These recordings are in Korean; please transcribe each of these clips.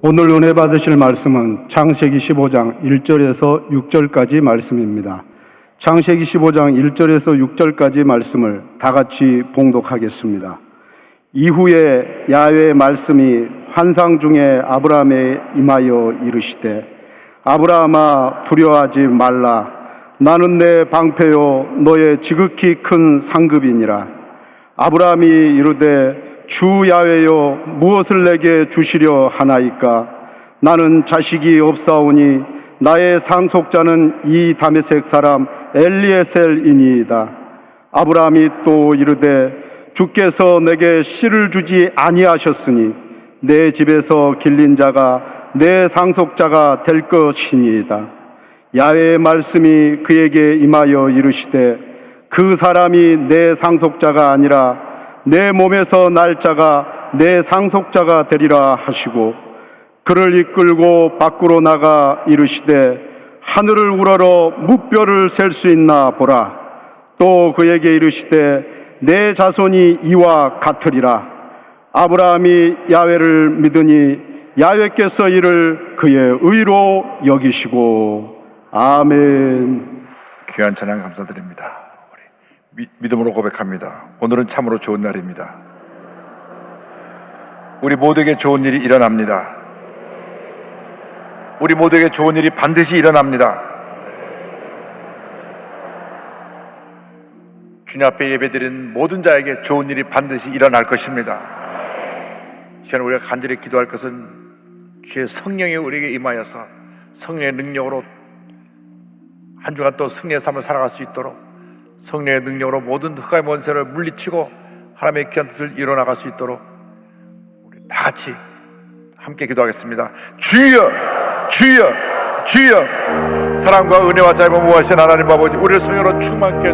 오늘 은혜 받으실 말씀은 창세기 15장 1절에서 6절까지 말씀입니다. 창세기 15장 1절에서 6절까지 말씀을 다 같이 봉독하겠습니다. 이후에 야훼의 말씀이 환상 중에 아브라함에 임하여 이르시되, 아브라함아 두려워하지 말라. 나는 내 방패요 너의 지극히 큰 상급이니라. 아브라함이 이르되, 주 야훼여 무엇을 내게 주시려 하나이까? 나는 자식이 없사오니 나의 상속자는 이 다메섹 사람 엘리에셀이니이다. 아브라함이 또 이르되, 주께서 내게 씨를 주지 아니하셨으니 내 집에서 길린 자가 내 상속자가 될 것이니이다. 야훼의 말씀이 그에게 임하여 이르시되, 그 사람이 내 상속자가 아니라 내 몸에서 날 자가 내 상속자가 되리라 하시고, 그를 이끌고 밖으로 나가 이르시되, 하늘을 우러러 무뼈를 셀 수 있나 보라. 또 그에게 이르시되, 내 자손이 이와 같으리라. 아브라함이 야훼를 믿으니 야훼께서 이를 그의 의로 여기시고. 아멘. 귀한 찬양 감사드립니다. 믿음으로 고백합니다. 오늘은 참으로 좋은 날입니다. 우리 모두에게 좋은 일이 일어납니다. 우리 모두에게 좋은 일이 반드시 일어납니다. 주님 앞에 예배드린 모든 자에게 좋은 일이 반드시 일어날 것입니다. 이 시간 우리가 간절히 기도할 것은 주의 성령이 우리에게 임하여서 성령의 능력으로 한 주간 또 승리의 삶을 살아갈 수 있도록, 성령의 능력으로 모든 흑암의 권세를 물리치고 하나님의 귀한 뜻을 이뤄나갈 수 있도록 우리 다 같이 함께 기도하겠습니다. 주여, 주여, 주여. 사랑과 은혜와 자비와 무하신 하나님 아버지, 우리를 성령으로 충만케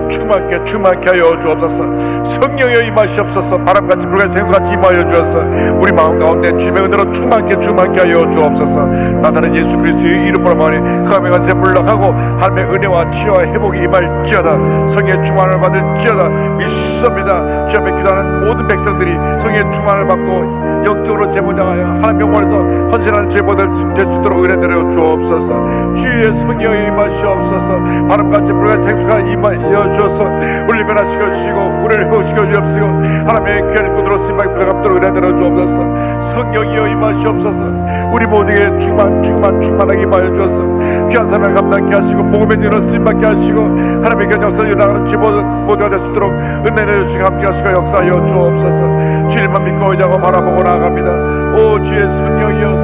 하여 주옵소서. 성령여 임하시옵소서. 바람같이 불같이 생수같이 임하여 주옵소서. 우리 마음 가운데 주님의 은혜로 충만케 하여 주옵소서. 나타난 예수 그리스도의 이름으로 말하니 흑암의 권세 물러가고 하나님의 은혜와 치유와 회복이 임할지어다. 성령의 충만을 받을지어다. 믿습니다. 주 앞에 기도하는 모든 백성들이 성령의 충만을 받고 영적으로 재무장하여 하나님 영광에서 헌신하는 죄보다 될 수 있도록 은혜 내려 주옵소서. 주의 성령이 임하시옵소서. 바람같이 불같이 생수가 임하여 주옵소서. 우리를 변화시켜 주시고 우리를 회복시켜 주옵시고 하나님의 귀한 일꾼으로 쓰임받게 부탁함도록 은혜 내려 주옵소서. 성령이여 임하시옵소서. 우리 모두에게 충만하게 임하여 주옵소서. 귀한 사명을 감당케 하시고 복음의 진으로 쓰임받게 하시고 하나님의 귀한 역사를 이어나가는 죄 모두가 될 수 있도록 은혜 내려 주시고 함께 하시고 역사하여 주옵소서. 주님만 믿고 의지하고 바라보고 나아갑니다. 오 주의 성령이여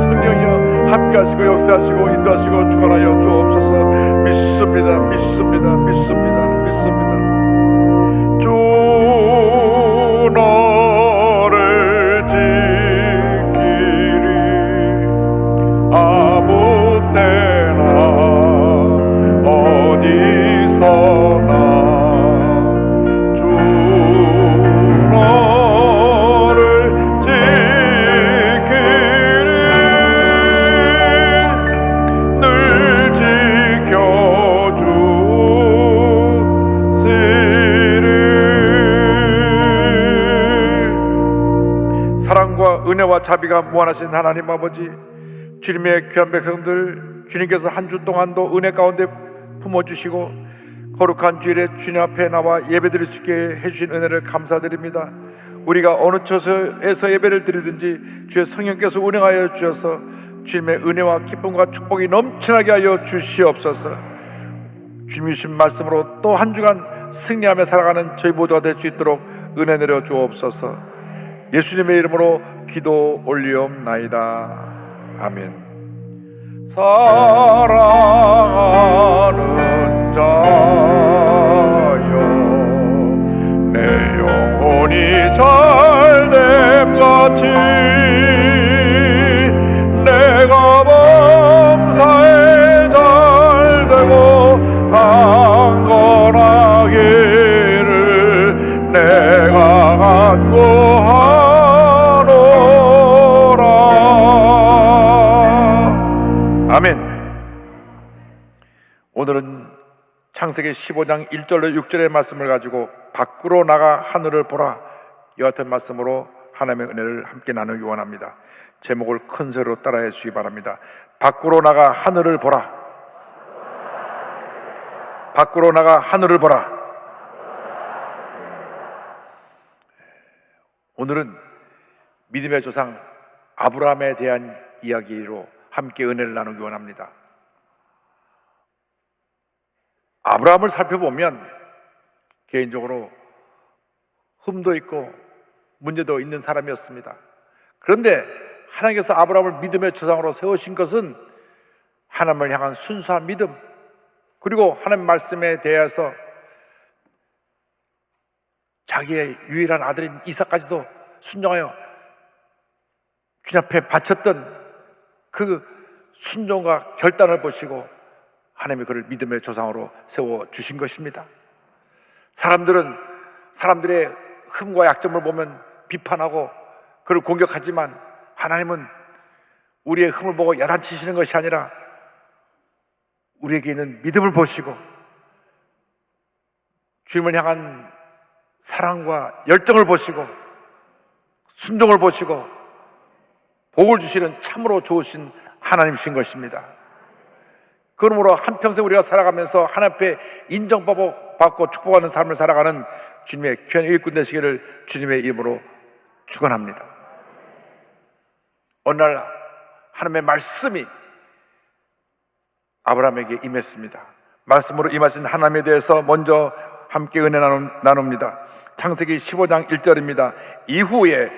함께 하시고 역사하시고 인도하시고 주관하여 주옵소서. 믿습니다. 주 너를 지키리 아무 때나 어디서나 주 너를 지키리 늘 지켜주시리. 사랑과 은혜와 자비가 무한하신 하나님 아버지, 주님의 귀한 백성들 주님께서 한 주 동안도 은혜 가운데 품어주시고 거룩한 주일에 주님 앞에 나와 예배드릴 수 있게 해주신 은혜를 감사드립니다. 우리가 어느 처소에서 예배를 드리든지 주의 성령께서 운행하여 주셔서 주님의 은혜와 기쁨과 축복이 넘쳐나게 하여 주시옵소서. 주님이 주신 말씀으로 또 한 주간 승리하며 살아가는 저희 모두가 될 수 있도록 은혜 내려 주옵소서. 예수님의 이름으로 기도 올리옵나이다. 아멘. 사랑하는 자여, 내 영혼이 잘됨 같이 내가 범사에 잘되고 강건하기를 내가 간구하노라. 아멘. 오늘은 창세기 15장 1절로 6절의 말씀을 가지고 밖으로 나가 하늘을 보라, 이 같은 말씀으로 하나님의 은혜를 함께 나누기 원합니다. 제목을 큰 소리로 따라해 주시기 바랍니다. 밖으로 나가 하늘을 보라. 밖으로 나가 하늘을 보라. 오늘은 믿음의 조상 아브라함에 대한 이야기로 함께 은혜를 나누기 원합니다. 아브라함을 살펴보면 개인적으로 흠도 있고 문제도 있는 사람이었습니다. 그런데 하나님께서 아브라함을 믿음의 조상으로 세우신 것은 하나님을 향한 순수한 믿음, 그리고 하나님 말씀에 대해서 자기의 유일한 아들인 이삭까지도 순종하여 주님 앞에 바쳤던 그 순종과 결단을 보시고 하나님이 그를 믿음의 조상으로 세워주신 것입니다. 사람들의 흠과 약점을 보면 비판하고 그를 공격하지만 하나님은 우리의 흠을 보고 야단치시는 것이 아니라 우리에게 있는 믿음을 보시고 주님을 향한 사랑과 열정을 보시고 순종을 보시고 복을 주시는 참으로 좋으신 하나님이신 것입니다. 그러므로 한평생 우리가 살아가면서 하나님 앞에 인정받고 축복하는 삶을 살아가는 주님의 귀한 일꾼 되시기를 주님의 이름으로 축원합니다. 어느 날 하나님의 말씀이 아브라함에게 임했습니다. 말씀으로 임하신 하나님에 대해서 먼저 함께 은혜 나눕니다. 창세기 15장 1절입니다. 이후에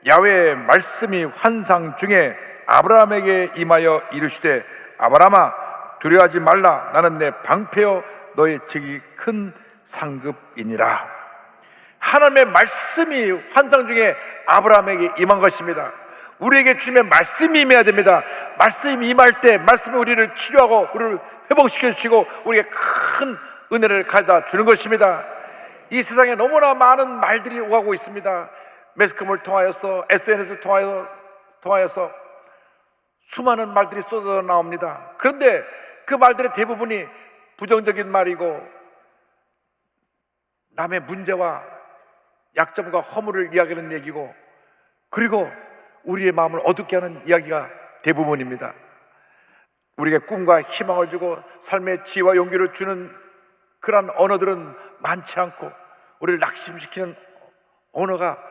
야훼의 말씀이 환상 중에 아브라함에게 임하여 이르시되 아브라함아 두려워하지 말라. 나는 내 방패여 너의 직이 큰 상급이니라. 하나님의 말씀이 환상 중에 아브라함에게 임한 것입니다. 우리에게 주님의 말씀이 임해야 됩니다. 말씀이 임할 때 말씀이 우리를 치료하고 우리를 회복시켜 주시고 우리에게 큰 은혜를 가져다 주는 것입니다. 이 세상에 너무나 많은 말들이 오가고 있습니다. 매스컴을 통하여서 SNS를 통하여서 수많은 말들이 쏟아져 나옵니다. 그런데 그 말들의 대부분이 부정적인 말이고 남의 문제와 약점과 허물을 이야기하는 얘기고, 그리고 우리의 마음을 어둡게 하는 이야기가 대부분입니다. 우리에게 꿈과 희망을 주고 삶의 지혜와 용기를 주는 그러한 언어들은 많지 않고 우리를 낙심시키는 언어가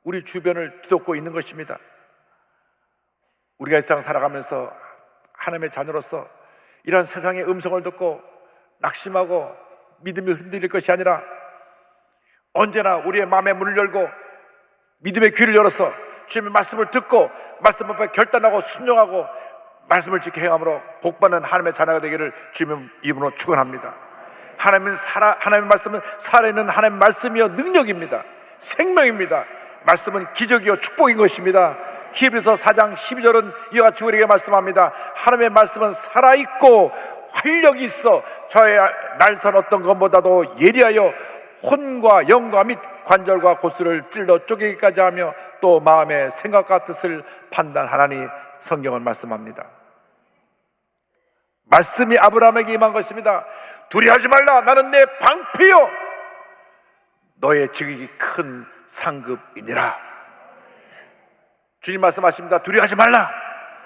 우리 주변을 뒤덮고 있는 것입니다. 우리가 이 세상 살아가면서 하나님의 자녀로서 이러한 세상의 음성을 듣고 낙심하고 믿음이 흔들릴 것이 아니라 언제나 우리의 마음의 문을 열고 믿음의 귀를 열어서 주님의 말씀을 듣고 말씀 앞에 결단하고 순종하고 말씀을 지켜 행함으로 복받는 하나님의 자녀가 되기를 주님의 이름으로 축원합니다. 하나님의 말씀은 살아있는 하나님의 말씀이요 능력입니다. 생명입니다. 말씀은 기적이요 축복인 것입니다. 히브리서 4장 12절은 이와 같이 우리에게 말씀합니다. 하나님의 말씀은 살아있고 활력이 있어 저의 날선 어떤 것보다도 예리하여 혼과 영과 및 관절과 고수를 찔러 쪼개기까지 하며 또 마음의 생각과 뜻을 판단하나니 성경은 말씀합니다. 말씀이 아브라함에게 임한 것입니다. 두려워하지 말라. 나는 내 방패요 너의 직이 큰 상급이니라. 주님 말씀하십니다. 두려워하지 말라.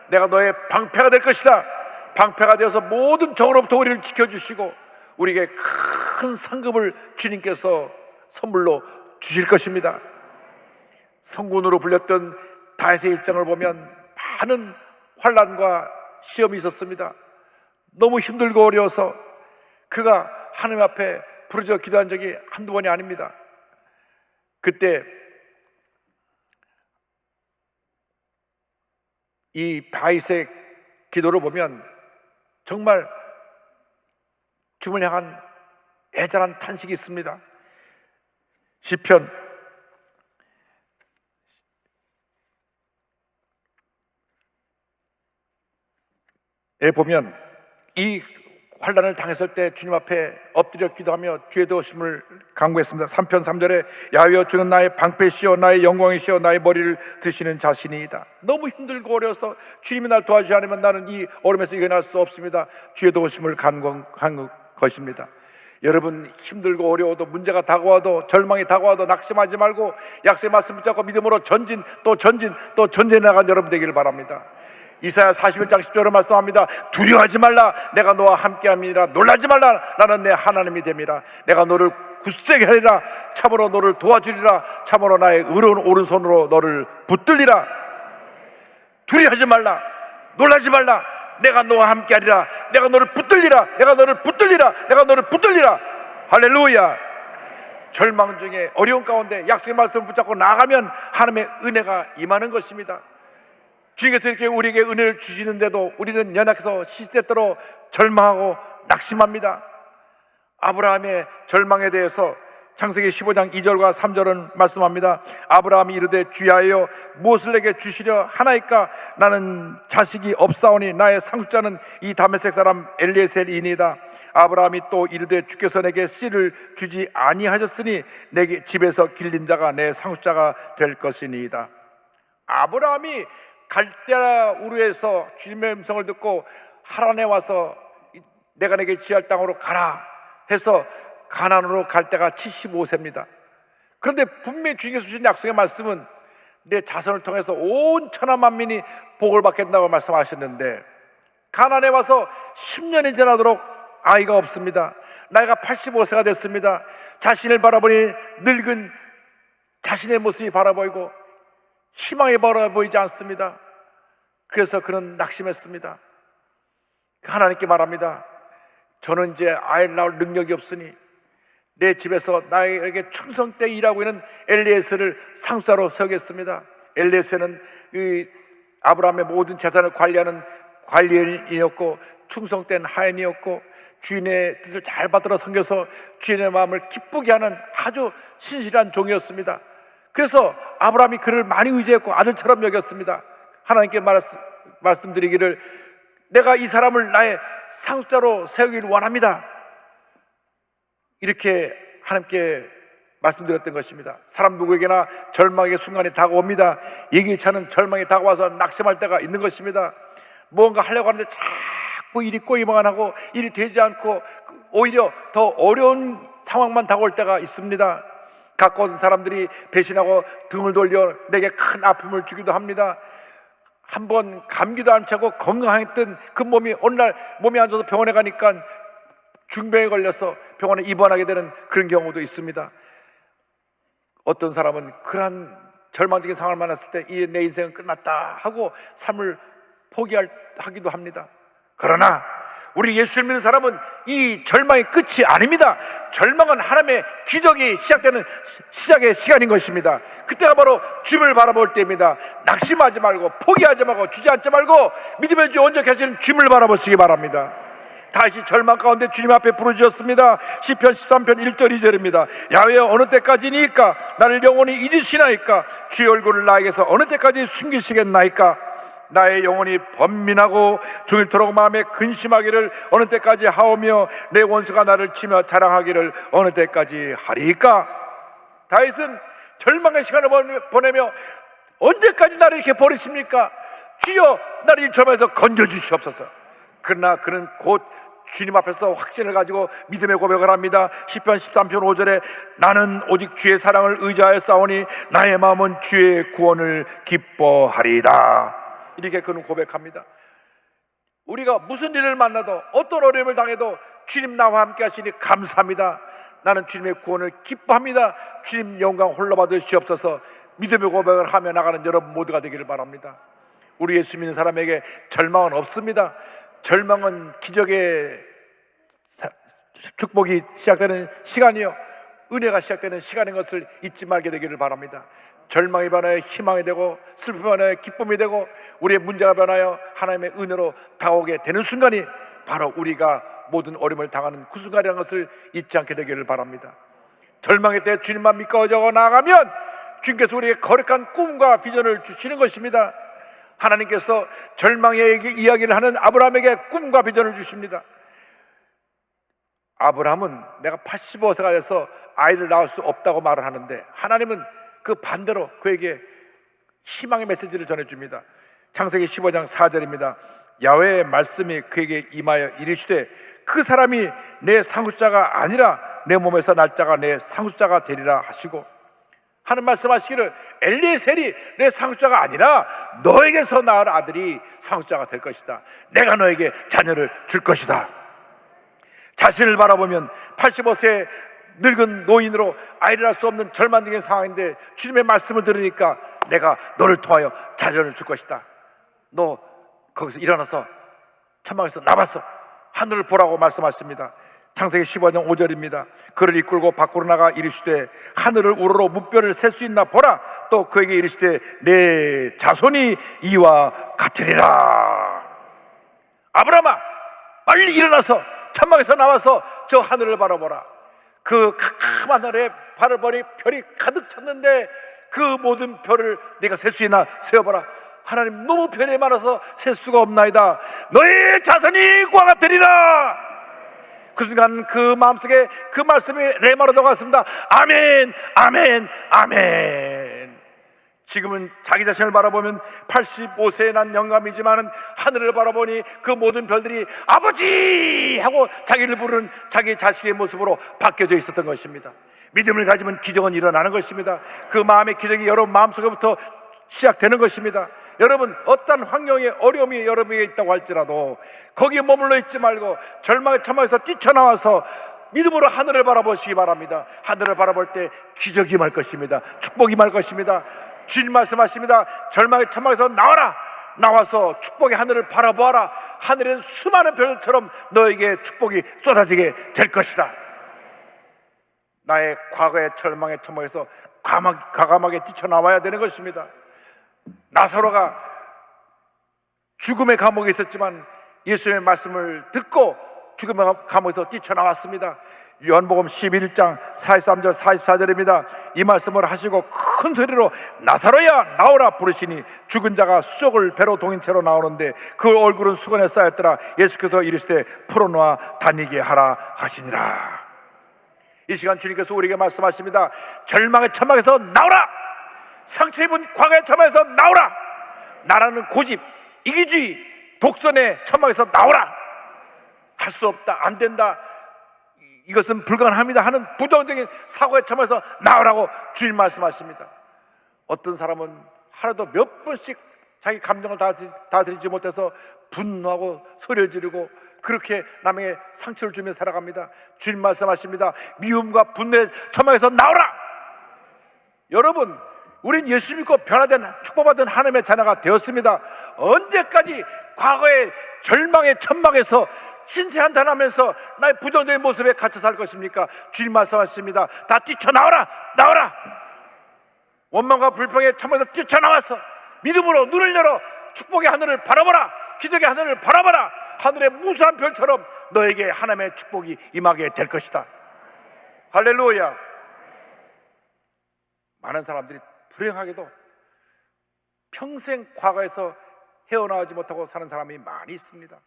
내가 너의 방패가 될 것이다. 방패가 되어서 모든 적으로부터 우리를 지켜주시고 우리에게 큰 상급을 주님께서 선물로 주실 것입니다. 성군으로 불렸던 다윗의 일생을 보면 많은 환난과 시험이 있었습니다. 너무 힘들고 어려워서 그가 하나님 앞에 부르짖어 기도한 적이 한두 번이 아닙니다. 그때 이 다윗의 기도를 보면 정말 주님을 향한 애절한 탄식이 있습니다. 시편에 보면 이 환난을 당했을 때 주님 앞에 엎드려 기도하며 주의 도우심을 간구했습니다. 3편 3절에 야훼여 주는 나의 방패시여 나의 영광이시여 나의 머리를 드시는 자신이다. 너무 힘들고 어려서 주님이 날 도와주지 않으면 나는 이 어려움에서 이겨낼 수 없습니다. 주의 도우심을 간구한 것입니다. 여러분 힘들고 어려워도 문제가 다가와도 절망이 다가와도 낙심하지 말고 약속의 말씀 붙잡고 믿음으로 전진 또 전진 또 전진해 나간 여러분 되기를 바랍니다. 이사야 41장 10절을 말씀합니다. 두려워하지 말라, 내가 너와 함께함이니라. 놀라지 말라, 나는 내 하나님이 됨이라. 내가 너를 굳세게 하리라. 참으로 너를 도와주리라. 참으로 나의 의로운 오른손으로 너를 붙들리라. 두려워하지 말라, 놀라지 말라, 내가 너와 함께하리라. 내가 너를 붙들리라. 내가 너를 붙들리라. 내가 너를 붙들리라. 할렐루야. 절망 중에 어려운 가운데 약속의 말씀을 붙잡고 나가면 하나님의 은혜가 임하는 것입니다. 주님께서 이렇게 우리에게 은혜를 주시는데도 우리는 연약해서 시시때때로 절망하고 낙심합니다. 아브라함의 절망에 대해서 창세기 15장 2절과 3절은 말씀합니다. 아브라함이 이르되 주야여 무엇을 내게 주시려 하나이까? 나는 자식이 없사오니 나의 상속자는 이 다메섹 사람 엘리에셀이니이다. 아브라함이 또 이르되 주께서 내게 씨를 주지 아니하셨으니 내게 집에서 길린 자가 내 상속자가 될 것이니이다. 아브라함이 갈대아 우르에서 주님의 음성을 듣고 하란에 와서 내가 내게 지할 땅으로 가라 해서 가나안으로 갈 때가 75세입니다. 그런데 분명히 주님께서 주신 약속의 말씀은 내 자손을 통해서 온 천하 만민이 복을 받겠다고 말씀하셨는데 가나안에 와서 10년이 지나도록 아이가 없습니다. 나이가 85세가 됐습니다. 자신을 바라보니 늙은 자신의 모습이 바라보이고 희망이 바라보이지 않습니다. 그래서 그는 낙심했습니다. 하나님께 말합니다. 저는 이제 아이를 낳을 능력이 없으니 내 집에서 나에게 충성 때 일하고 있는 엘리에셀을 상속자로 세우겠습니다. 엘리에셀은 아브라함의 모든 재산을 관리하는 관리인이었고 충성된 하인이었고 주인의 뜻을 잘 받들어 섬겨서 주인의 마음을 기쁘게 하는 아주 신실한 종이었습니다. 그래서 아브라함이 그를 많이 의지했고 아들처럼 여겼습니다. 하나님께 말씀드리기를 내가 이 사람을 나의 상속자로 세우기를 원합니다. 이렇게 하나님께 말씀드렸던 것입니다. 사람 누구에게나 절망의 순간이 다가옵니다. 예기치 않은 절망이 다가와서 낙심할 때가 있는 것입니다. 무언가 하려고 하는데 자꾸 일이 꼬이만 하고 일이 되지 않고 오히려 더 어려운 상황만 다가올 때가 있습니다. 가까운 사람들이 배신하고 등을 돌려 내게 큰 아픔을 주기도 합니다. 한번 감기도 안 차고 건강했던 그 몸이 어느 날 몸이 안 좋아서 병원에 가니까 중병에 걸려서 병원에 입원하게 되는 그런 경우도 있습니다. 어떤 사람은 그러한 절망적인 상황을 만났을 때 이 내 인생은 끝났다 하고 삶을 포기하기도 합니다. 그러나 우리 예수를 믿는 사람은 이 절망이 끝이 아닙니다. 절망은 하나님의 기적이 시작되는 시작의 시간인 것입니다. 그때가 바로 주님을 바라볼 때입니다. 낙심하지 말고 포기하지 말고 주저앉지 말고 믿음의 주 온전히 하시는 주님을 바라보시기 바랍니다. 다시 절망 가운데 주님 앞에 부르짖었습니다. 시편 13편 1절 2절입니다. 야훼여 어느 때까지니까 나를 영원히 잊으시나이까? 주의 얼굴을 나에게서 어느 때까지 숨기시겠나이까? 나의 영혼이 번민하고 종일토록 마음에 근심하기를 어느 때까지 하오며 내 원수가 나를 치며 자랑하기를 어느 때까지 하리까? 다윗은 절망의 시간을 보내며 언제까지 나를 이렇게 버리십니까? 주여 나를 이 절망에서 건져주시옵소서. 그러나 그는 곧 주님 앞에서 확신을 가지고 믿음의 고백을 합니다. 시편 13편 5절에 나는 오직 주의 사랑을 의지하여 싸우니 나의 마음은 주의 구원을 기뻐하리이다. 이렇게 그는 고백합니다. 우리가 무슨 일을 만나도 어떤 어려움을 당해도 주님 나와 함께 하시니 감사합니다. 나는 주님의 구원을 기뻐합니다. 주님 영광 홀로 받으시옵소서. 믿음의 고백을 하며 나가는 여러분 모두가 되기를 바랍니다. 우리 예수 믿는 사람에게 절망은 없습니다. 절망은 기적의 축복이 시작되는 시간이요 은혜가 시작되는 시간인 것을 잊지 말게 되기를 바랍니다. 절망이 변하여 희망이 되고 슬픔이 변하여 기쁨이 되고 우리의 문제가 변하여 하나님의 은혜로 다가오게 되는 순간이 바로 우리가 모든 어려움을 당하는 그 순간이라는 것을 잊지 않게 되기를 바랍니다. 절망의 때 주님만 믿고 나아가면 주님께서 우리에게 거룩한 꿈과 비전을 주시는 것입니다. 하나님께서 절망의 이야기를 하는 아브라함에게 꿈과 비전을 주십니다. 아브라함은 내가 85세가 돼서 아이를 낳을 수 없다고 말을 하는데 하나님은 그 반대로 그에게 희망의 메시지를 전해줍니다. 창세기 15장 4절입니다. 야훼의 말씀이 그에게 임하여 이르시되 그 사람이 내 상속자가 아니라 내 몸에서 날 자가 내 상속자가 되리라 하시고, 하는 말씀하시기를 엘리에셀이 내 상속자가 아니라 너에게서 낳을 아들이 상속자가 될 것이다. 내가 너에게 자녀를 줄 것이다. 자신을 바라보면 85세 늙은 노인으로 아이를 낳을 수 없는 절망적인 상황인데 주님의 말씀을 들으니까 내가 너를 통하여 자녀를 줄 것이다. 너 거기서 일어나서 천막에서 나와서 하늘을 보라고 말씀하십니다. 창세기 15장 5절입니다. 그를 이끌고 밖으로 나가 이르시되 하늘을 우러러 무뼈를 셀 수 있나 보라. 또 그에게 이르시되 내 자손이 이와 같으리라. 아브라함아, 빨리 일어나서 천막에서 나와서 저 하늘을 바라보라. 그 캄캄한 하늘에 발을 버니 별이 가득 찼는데 그 모든 별을 네가 셀 수 있나 세어보라. 하나님, 너무 별이 많아서 셀 수가 없나이다. 너의 자손이 그와 같으리라. 그 순간 그 마음속에 그 말씀이 레마로 들어갔습니다. 아멘, 아멘, 아멘. 지금은 자기 자신을 바라보면 85세에 난 영감이지만은 하늘을 바라보니 그 모든 별들이 아버지 하고 자기를 부르는 자기 자식의 모습으로 바뀌어져 있었던 것입니다. 믿음을 가지면 기적은 일어나는 것입니다. 그 마음의 기적이 여러분 마음속에부터 시작되는 것입니다. 여러분, 어떤 환경에 어려움이 여러분에게 있다고 할지라도 거기에 머물러 있지 말고 절망의 천막에서 뛰쳐나와서 믿음으로 하늘을 바라보시기 바랍니다. 하늘을 바라볼 때 기적이 임할 것입니다. 축복이 임할 것입니다. 주님 말씀하십니다. 절망의 천막에서 나와라. 나와서 축복의 하늘을 바라보아라. 하늘엔 수많은 별처럼 너에게 축복이 쏟아지게 될 것이다. 나의 과거의 절망의 천막에서 과감하게 뛰쳐나와야 되는 것입니다. 나사로가 죽음의 감옥에 있었지만 예수님의 말씀을 듣고 죽음의 감옥에서 뛰쳐나왔습니다. 요한복음 11장 43절 44절입니다. 이 말씀을 하시고 큰 소리로 나사로야 나오라 부르시니 죽은 자가 수족을 배로 동인 채로 나오는데 그 얼굴은 수건에 쌓였더라. 예수께서 이르시되 풀어놓아 다니게 하라 하시니라. 이 시간 주님께서 우리에게 말씀하십니다. 절망의 천막에서 나오라. 상처 입은 과거의 천막에서 나오라. 나라는 고집, 이기주의, 독선의 천막에서 나오라. 할 수 없다, 안 된다, 이것은 불가능합니다 하는 부정적인 사고의 천막에서 나오라고 주님 말씀하십니다. 어떤 사람은 하루도 몇 번씩 자기 감정을 다스리지 못해서 분노하고 소리를 지르고 그렇게 남에게 상처를 주며 살아갑니다. 주님 말씀하십니다. 미움과 분노의 천막에서 나오라. 여러분, 우린 예수 믿고 변화된 축복받은 하나님의 자녀가 되었습니다. 언제까지 과거의 절망의 천막에서 신세한탄하면서 나의 부정적인 모습에 갇혀 살 것입니까? 주님 말씀하십니다. 다 뛰쳐나와라. 나와라. 원망과 불평의 천막에서 뛰쳐나와서 믿음으로 눈을 열어 축복의 하늘을 바라보라. 기적의 하늘을 바라보라. 하늘의 무수한 별처럼 너에게 하나님의 축복이 임하게 될 것이다. 할렐루야. 많은 사람들이 불행하게도 평생 과거에서 헤어나오지 못하고 사는 사람이 많이 있습니다.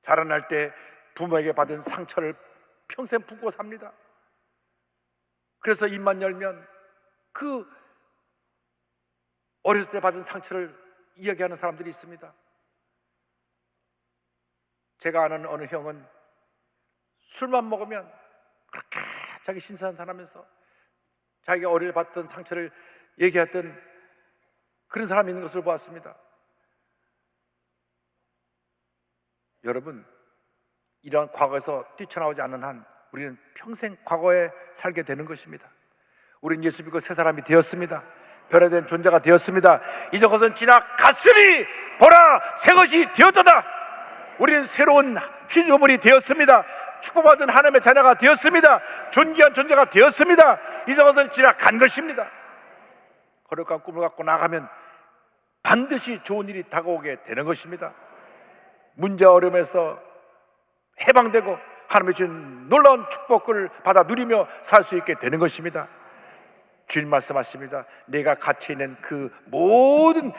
자라날 때 부모에게 받은 상처를 평생 품고 삽니다. 그래서 입만 열면 그 어렸을 때 받은 상처를 이야기하는 사람들이 있습니다. 제가 아는 어느 형은 술만 먹으면 그렇게 자기 신선하면서 자기가 어릴 때 받던 상처를 얘기했던 그런 사람이 있는 것을 보았습니다. 여러분, 이러한 과거에서 뛰쳐나오지 않는 한 우리는 평생 과거에 살게 되는 것입니다. 우리는 예수 믿고 새 사람이 되었습니다. 변화된 존재가 되었습니다. 이제 것은 지나갔으니 보라 새 것이 되었도다. 우리는 새로운 피조물이 되었습니다. 축복받은 하나님의 자녀가 되었습니다. 존귀한 존재가 되었습니다. 이제 것은 지나간 것입니다. 거룩한 꿈을 갖고 나가면 반드시 좋은 일이 다가오게 되는 것입니다. 문제 어려움에서 해방되고 하나님의 주신 놀라운 축복을 받아 누리며 살 수 있게 되는 것입니다. 주님 말씀하십니다. 내가 갇혀 있는 그 모든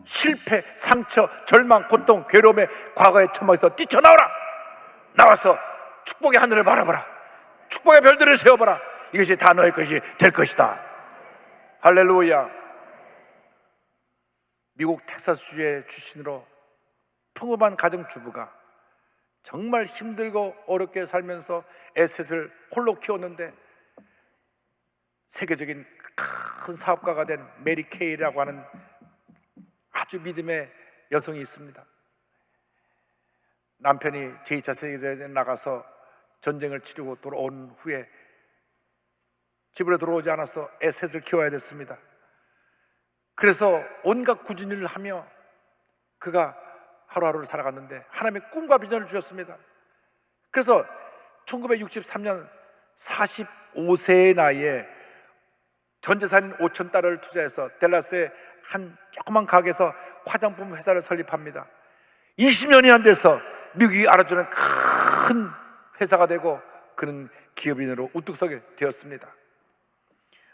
실패, 상처, 절망, 고통, 괴로움의 과거의 천막에서 뛰쳐나오라. 나와서 축복의 하늘을 바라보라. 축복의 별들을 세워보라. 이것이 다 너의 것이 될 것이다. 할렐루야. 미국 텍사스주의 출신으로 평범한 가정주부가 정말 힘들고 어렵게 살면서 에셋을 홀로 키웠는데 세계적인 큰 사업가가 된 메리 케이라고 하는 아주 믿음의 여성이 있습니다. 남편이 제2차 세계대전에 나가서 전쟁을 치르고 돌아온 후에 집으로 들어오지 않아서 에셋을 키워야 됐습니다. 그래서 온갖 꾸준히 일을 하며 그가 하루하루를 살아갔는데 하나님의 꿈과 비전을 주셨습니다. 그래서 1963년 45세의 나이에 전 재산 5천 달러를 투자해서 댈러스의 한 조그만 가게에서 화장품 회사를 설립합니다. 20년이 안 돼서 미국이 알아주는 큰 회사가 되고 그는 기업인으로 우뚝 서게 되었습니다.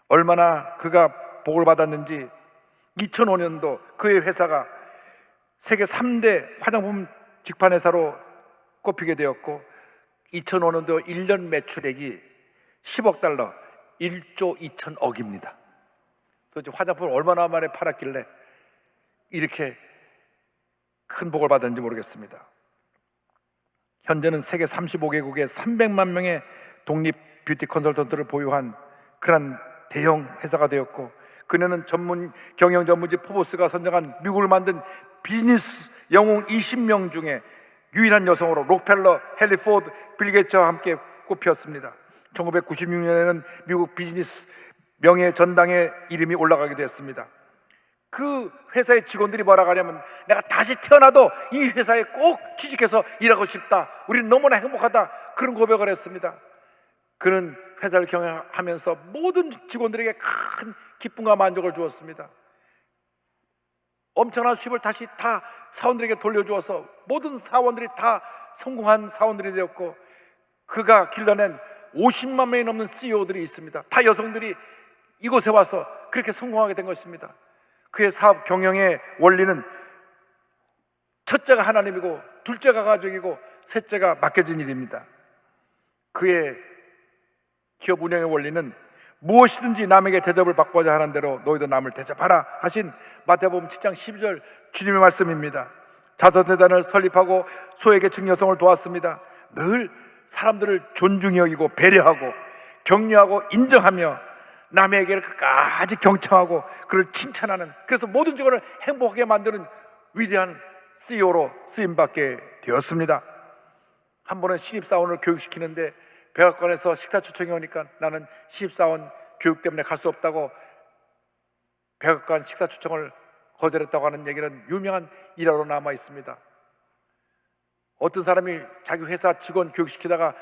얼마나 그가 복을 받았는지 2005년도 그의 회사가 세계 3대 화장품 직판회사로 꼽히게 되었고 2005년도 1년 매출액이 10억 달러, 1조 2천억입니다. 도대체 화장품을 얼마나 만에 팔았길래 이렇게 큰 복을 받았는지 모르겠습니다. 현재는 세계 35개국에 300만 명의 독립 뷰티 컨설턴트를 보유한 그런 대형 회사가 되었고, 그녀는 경영 전문지 포브스가 선정한 미국을 만든 비즈니스 영웅 20명 중에 유일한 여성으로 록펠러, 헨리 포드, 빌 게이츠와 함께 꼽혔습니다. 1996년에는 미국 비즈니스 명예 전당에 이름이 올라가게 되었습니다. 그 회사의 직원들이 뭐라고 하냐면, 내가 다시 태어나도 이 회사에 꼭 취직해서 일하고 싶다, 우리는 너무나 행복하다, 그런 고백을 했습니다. 그는 회사를 경영하면서 모든 직원들에게 큰 기쁨과 만족을 주었습니다. 엄청난 수입을 다시 다 사원들에게 돌려주어서 모든 사원들이 다 성공한 사원들이 되었고, 그가 길러낸 50만 명이 넘는 CEO들이 있습니다. 다 여성들이 이곳에 와서 그렇게 성공하게 된 것입니다. 그의 사업 경영의 원리는 첫째가 하나님이고, 둘째가 가족이고, 셋째가 맡겨진 일입니다. 그의 기업 운영의 원리는 무엇이든지 남에게 대접을 받고자 하는 대로 너희도 남을 대접하라 하신 마태복음 7장 12절 주님의 말씀입니다. 자선재단을 설립하고 소외계층 여성을 도왔습니다. 늘 사람들을 존중히 여기고 배려하고 격려하고 인정하며 남에게 끝까지 경청하고 그를 칭찬하는, 그래서 모든 직원을 행복하게 만드는 위대한 CEO로 쓰임받게 되었습니다. 한 번은 신입사원을 교육시키는데 백악관에서 식사 초청이 오니까 나는 신입사원 교육 때문에 갈 수 없다고 백악관 식사 초청을 거절했다고 하는 얘기는 유명한 일화로 남아 있습니다. 어떤 사람이 자기 회사 직원 교육시키다가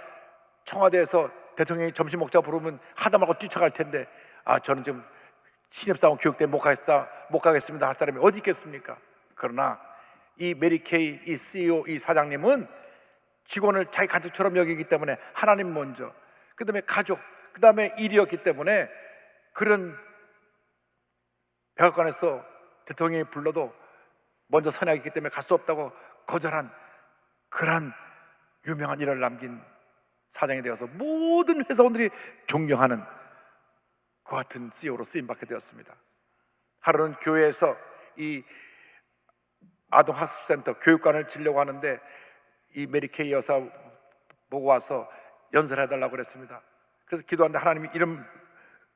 청와대에서 대통령이 점심 먹자 부르면 하다 말고 뛰쳐갈 텐데, 저는 지금 신입사원 교육 때문에 못 가겠습니다 할 사람이 어디 있겠습니까? 그러나 이 메리 케이, 이 CEO, 이 사장님은 직원을 자기 가족처럼 여기기 때문에 하나님 먼저, 그 다음에 가족, 그 다음에 일이었기 때문에 그런 백악관에서 대통령이 불러도 먼저 선약이기 때문에 갈 수 없다고 거절한 그런 유명한 일을 남긴 사장이 되어서 모든 회사원들이 존경하는 그 같은 CEO로 쓰임받게 되었습니다. 하루는 교회에서 이 아동학습센터 교육관을 지려고 하는데 이 메리 케이 여사 보고 와서 연설해달라고 그랬습니다. 그래서 기도하는데 하나님이 이런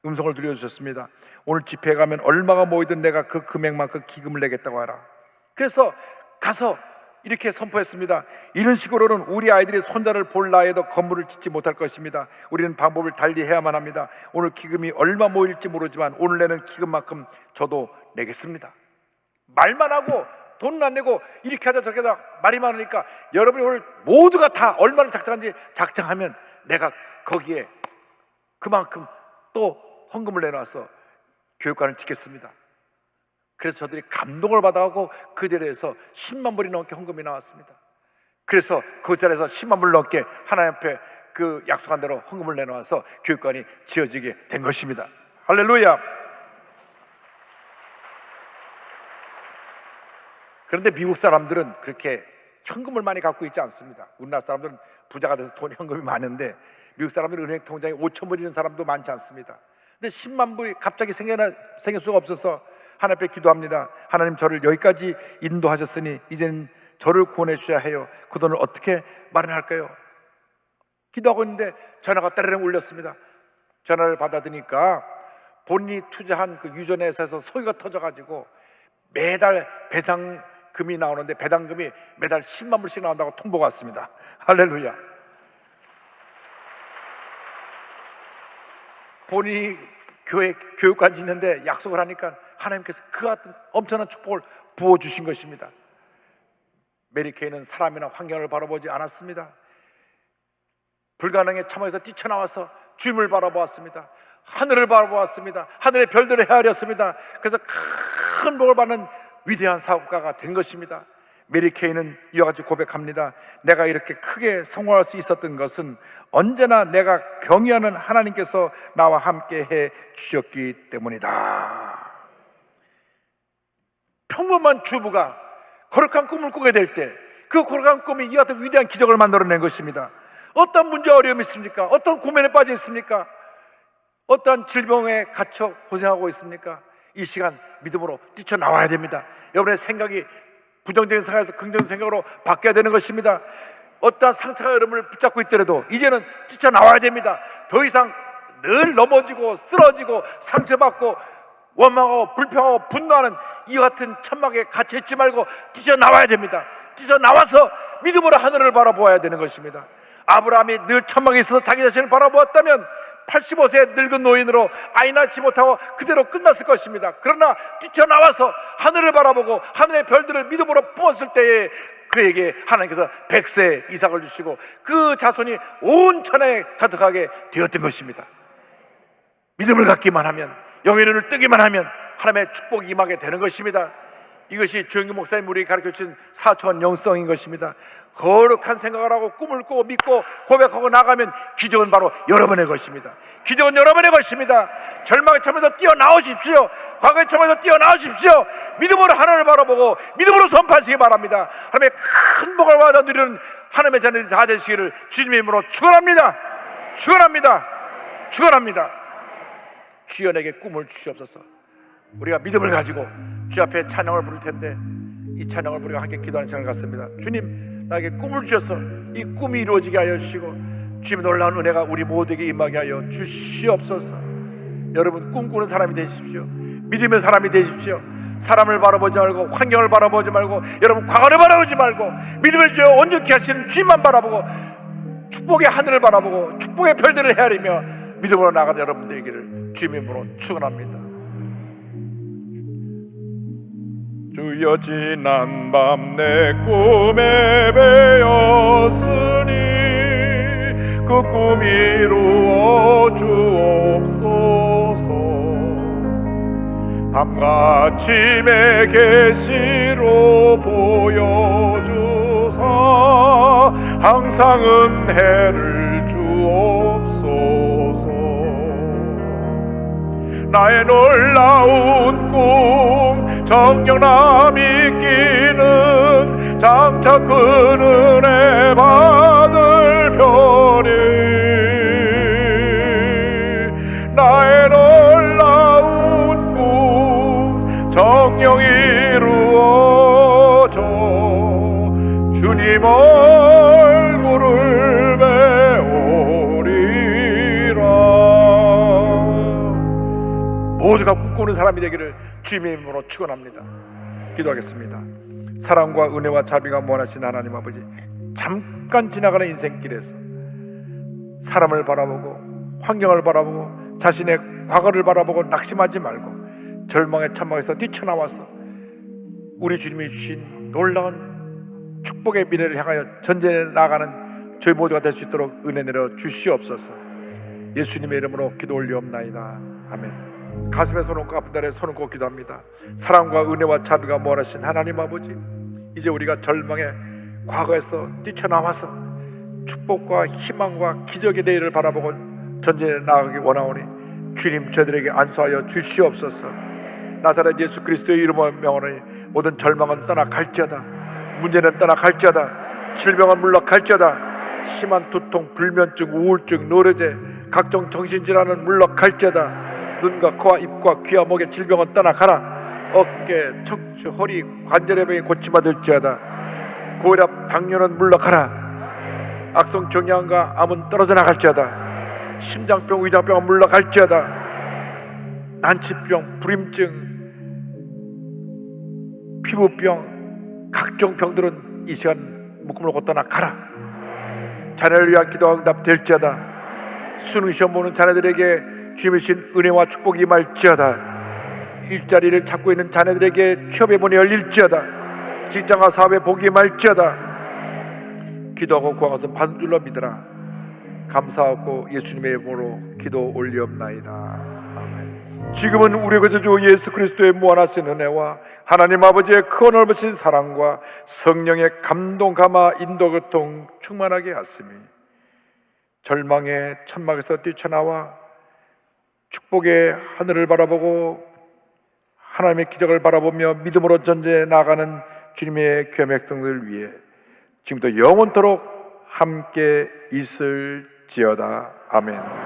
음성을 들려주셨습니다. 오늘 집회에 가면 얼마가 모이든 내가 그 금액만큼 기금을 내겠다고 하라. 그래서 가서 이렇게 선포했습니다. 이런 식으로는 우리 아이들이 손자를 볼 나이에도 건물을 짓지 못할 것입니다. 우리는 방법을 달리 해야만 합니다. 오늘 기금이 얼마 모일지 모르지만 오늘 내는 기금만큼 저도 내겠습니다. 말만 하고 돈은 안 내고 이렇게 하자 저렇게 하자 말이 많으니까, 여러분이 오늘 모두가 다 얼마나 작정한지 작정하면 내가 거기에 그만큼 또 헌금을 내놔서 교육관을 짓겠습니다. 그래서 저들이 감동을 받아가고 그 자리에서 10만 불이 넘게 헌금이 나왔습니다. 그래서 그 자리에서 10만 불 넘게 하나님 앞에 그 약속한 대로 헌금을 내놓아서 교육관이 지어지게 된 것입니다. 할렐루야. 그런데 미국 사람들은 그렇게 현금을 많이 갖고 있지 않습니다. 우리나라 사람들은 부자가 돼서 돈 현금이 많은데 미국 사람들은 은행 통장에 5천 불 있는 사람도 많지 않습니다. 근데 10만 불이 갑자기 생길 수가 없어서 하나님 앞에 기도합니다. 하나님, 저를 여기까지 인도하셨으니 이제는 저를 구원해 주셔야 해요. 그 돈을 어떻게 마련할까요? 기도하고 있는데 전화가 따르릉 울렸습니다. 전화를 받아드니까 본인이 투자한 그 유전회사에서 소리가 터져가지고 매달 배당금이 나오는데 배당금이 매달 10만 불씩 나온다고 통보가 왔습니다. 할렐루야. 본인이 교육까지 있는데 약속을 하니까 하나님께서 그 같은 엄청난 축복을 부어주신 것입니다. 메리케이는 사람이나 환경을 바라보지 않았습니다. 불가능에 참아서 뛰쳐나와서 주님을 바라보았습니다. 하늘을 바라보았습니다. 하늘의 별들을 헤아렸습니다. 그래서 큰 복을 받는 위대한 사업가가 된 것입니다. 메리케이는 이와 같이 고백합니다. 내가 이렇게 크게 성공할 수 있었던 것은 언제나 내가 경외하는 하나님께서 나와 함께 해 주셨기 때문이다. 평범한 주부가 거룩한 꿈을 꾸게 될 때 그 거룩한 꿈이 이 같은 위대한 기적을 만들어낸 것입니다. 어떤 문제 어려움이 있습니까? 어떤 고민에 빠져 있습니까? 어떤 질병에 갇혀 고생하고 있습니까? 이 시간 믿음으로 뛰쳐나와야 됩니다. 여러분의 생각이 부정적인 생각에서 긍정적인 생각으로 바뀌어야 되는 것입니다. 어떠한 상처가 여러분을 붙잡고 있더라도 이제는 뛰쳐나와야 됩니다. 더 이상 늘 넘어지고 쓰러지고 상처받고 원망하고 불평하고 분노하는 이와 같은 천막에 갇혀있지 말고 뛰쳐나와야 됩니다. 뛰쳐나와서 믿음으로 하늘을 바라보아야 되는 것입니다. 아브라함이 늘 천막에 있어서 자기 자신을 바라보았다면 85세 늙은 노인으로 아이 낳지 못하고 그대로 끝났을 것입니다. 그러나 뛰쳐나와서 하늘을 바라보고 하늘의 별들을 믿음으로 품었을 때에 그에게 하나님께서 100세 이삭을 주시고 그 자손이 온 천하에 가득하게 되었던 것입니다. 믿음을 갖기만 하면, 영의 눈을 뜨기만 하면 하나님의 축복이 임하게 되는 것입니다. 이것이 주영규 목사님 우리 가르쳐주신 사초원 영성인 것입니다. 거룩한 생각을 하고 꿈을 꾸고 믿고 고백하고 나가면 기적은 바로 여러분의 것입니다. 기적은 여러분의 것입니다. 절망에 처해서 뛰어나오십시오. 과거에 처해서 뛰어나오십시오. 믿음으로 하나님을 바라보고 믿음으로 선포하시기 바랍니다. 하나님의 큰 복을 받아 누리는 하나님의 자녀들이 다 되시기를 주님의 이름으로 축원합니다. 축원합니다. 축원합니다. 주연에게 꿈을 주시옵소서. 우리가 믿음을 가지고 주 앞에 찬양을 부를 텐데 이 찬양을 우리가 함께 기도하는 시간을 갖습니다. 주님, 나에게 꿈을 주셔서 이 꿈이 이루어지게 하여 주시고 주님의 놀라운 은혜가 우리 모두에게 임하게 하여 주시옵소서. 여러분, 꿈꾸는 사람이 되십시오. 믿음의 사람이 되십시오. 사람을 바라보지 말고 환경을 바라보지 말고 여러분 과거를 바라보지 말고 믿음의 주여 온전케 하시는 주님만 바라보고 축복의 하늘을 바라보고 축복의 별들을 헤아리며 믿음으로 나가는 여러분 되기를 주님의 이름으로 축원합니다. 주여 지난 밤 내 꿈에 배었으니 그 꿈 이루어 주옵소서. 밤과 아침의 계시로 보여주사 항상 은혜를 주옵소서. 나의 놀라운 꿈 정녕 남이 끼는 장차 큰 은혜 받을 편이 나의 놀라운 꿈 정녕 이루어져 주님 얼굴을 배우리라. 모두가 꿈꾸는 사람이 되기를 주님의 이름으로 축원합니다. 기도하겠습니다. 사랑과 은혜와 자비가 무한하신 하나님 아버지, 잠깐 지나가는 인생길에서 사람을 바라보고 환경을 바라보고 자신의 과거를 바라보고 낙심하지 말고 절망의 천막에서 뛰쳐나와서 우리 주님이 주신 놀라운 축복의 미래를 향하여 전진해 나가는 저희 모두가 될 수 있도록 은혜 내려 주시옵소서. 예수님의 이름으로 기도 올리옵나이다. 아멘. 가슴에 손 얹고 아픈 날에 손 얹고 기도합니다. 사랑과 은혜와 자비가 무한하신 하나님 아버지, 이제 우리가 절망의 과거에서 뛰쳐나와서 축복과 희망과 기적의 내일을 바라보고 전진해 나가기 원하오니 주님 저희들에게 안수하여 주시옵소서. 나사렛 예수 그리스도의 이름으로 명하노니 모든 절망은 떠나갈지어다. 문제는 떠나갈지어다. 질병은 물러갈지어다. 심한 두통, 불면증, 우울증, 노래제, 각종 정신질환은 물러갈지어다. 눈과 코와 입과 귀와 목의 질병은 떠나가라. 어깨, 척추, 허리, 관절의 병이 고침받을지어다. 고혈압, 당뇨는 물러가라. 악성 종양과 암은 떨어져 나갈지어다. 심장병, 위장병은 물러갈지어다. 난치병, 불임증, 피부병, 각종 병들은 이 시간 묶음을 놓고 떠나가라. 자녀를 위한 기도가 응답될지어다. 수능시험 보는 자녀들에게 주님의 신 은혜와 축복이 임할지어다. 일자리를 찾고 있는 자녀들에게 취업의 문이 열릴지어다. 직장과 사업에 복이 임할지어다. 기도하고 구한 것은 받은 줄로 믿으라. 감사하고 예수님의 이름으로 기도 올리옵나이다. 아멘. 지금은 우리 구주 예수 그리스도의 무한하신 은혜와 하나님 아버지의 큰 넓으신 사랑과 성령의 감동 감화 인도 교통 충만하게 하시니 절망의 천막에서 뛰쳐나와 축복의 하늘을 바라보고 하나님의 기적을 바라보며 믿음으로 전제해 나가는 주님의 귀한 백성들 위해 지금부터 영원토록 함께 있을지어다. 아멘.